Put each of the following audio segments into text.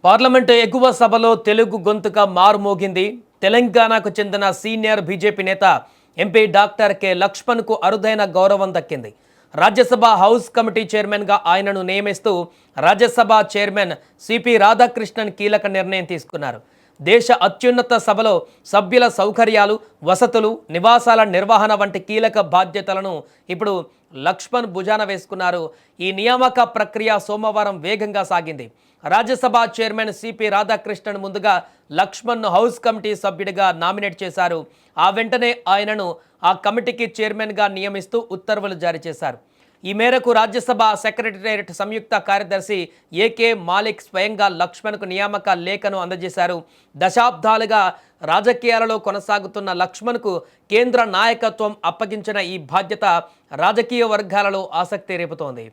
Parliament ఎగువ సభలో తెలుగు గొంతుక మారుమోగింది. తెలంగాణకు చెందిన సీనియర్ బీజేపీ నేత ఎంపీ డాక్టర్ కె లక్ష్మణ్కు అరుదైన గౌరవం దక్కింది. రాజ్యసభ హౌస్ కమిటీ చైర్మన్గా ఆయనను నియమిస్తూ రాజ్యసభ చైర్మన్ సిపి రాధాకృష్ణన్ కీలక నిర్ణయం తీసుకున్నారు. దేశ అత్యున్నత సభలో సభ్యుల సౌకర్యాలు, వసతులు, నివాసాల నిర్వహణ వంటి కీలక బాధ్యతలను ఇప్పుడు లక్ష్మణ్ భుజాన వేసుకున్నారు. ఈ నియామక ప్రక్రియ సోమవారం వేగంగా సాగింది. రాజ్యసభ చైర్మన్ సిపి రాధాకృష్ణన్ ముందుగా లక్ష్మణ్ను హౌస్ కమిటీ సభ్యుడిగా నామినేట్ చేశారు. ఆ వెంటనే ఆయనను ఆ కమిటీకి చైర్మన్గా నియమిస్తూ ఉత్తర్వులు జారీ చేశారు. ఈ మేరకు రాజ్యసభ సెక్రటేరియట్ సంయుక్త కార్యదర్శి ఏకే మాలిక్ స్వయంగా లక్ష్మణ్కు నియామక లేఖను అందజేశారు. దశాబ్దాలుగా రాజకీయాలలో కొనసాగుతున్న లక్ష్మణ్కు కేంద్ర నాయకత్వం అప్పగించిన ఈ బాధ్యత రాజకీయ వర్గాలలో ఆసక్తి రేపుతోంది.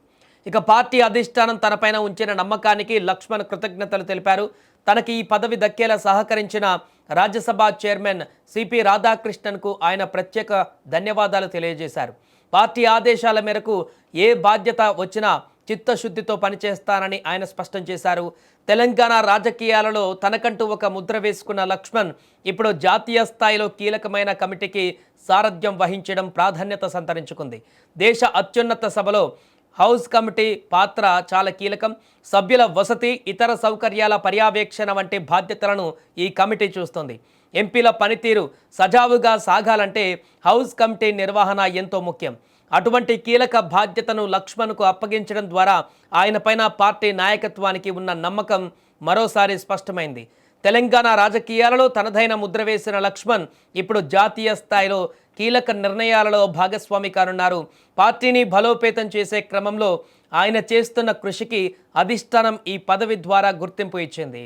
ఇక పార్టీ అధిష్టానం తనపైన ఉంచిన నమ్మకానికి లక్ష్మణ్ కృతజ్ఞతలు తెలిపారు. తనకి ఈ పదవి దక్కేలా సహకరించిన రాజ్యసభ చైర్మన్ సిపి రాధాకృష్ణన్కు ఆయన ప్రత్యేక ధన్యవాదాలు తెలియజేశారు. పార్టీ ఆదేశాల మేరకు ఏ బాధ్యత వచ్చినా చిత్తశుద్ధితో పనిచేస్తానని ఆయన స్పష్టం చేశారు. తెలంగాణ రాజకీయాలలో తనకంటూ ఒక ముద్ర వేసుకున్న లక్ష్మణ్ ఇప్పుడు జాతీయ స్థాయిలో కీలకమైన కమిటీకి సారథ్యం వహించడం ప్రాధాన్యత సంతరించుకుంది. దేశ అత్యున్నత సభలో హౌస్ కమిటీ పాత్ర చాలా కీలకం. సభ్యుల వసతి, ఇతర సౌకర్యాల పర్యవేక్షణ వంటి బాధ్యతలను ఈ కమిటీ చూస్తుంది. ఎంపీల పనితీరు సజావుగా సాగాలంటే హౌస్ కమిటీ నిర్వహణ ఎంతో ముఖ్యం. అటువంటి కీలక బాధ్యతను లక్ష్మణ్కు అప్పగించడం ద్వారా ఆయనపైన పార్టీ నాయకత్వానికి ఉన్న నమ్మకం మరోసారి స్పష్టమైంది. తెలంగాణ రాజకీయాలలో తనదైన ముద్ర వేసిన లక్ష్మణ్ ఇప్పుడు జాతీయ స్థాయిలో కీలక నిర్ణయాలలో భాగస్వామి కానున్నారు. పార్టీని బలోపేతం చేసే క్రమంలో ఆయన చేస్తున్న కృషికి అధిష్టానం ఈ పదవి ద్వారా గుర్తింపు ఇచ్చింది.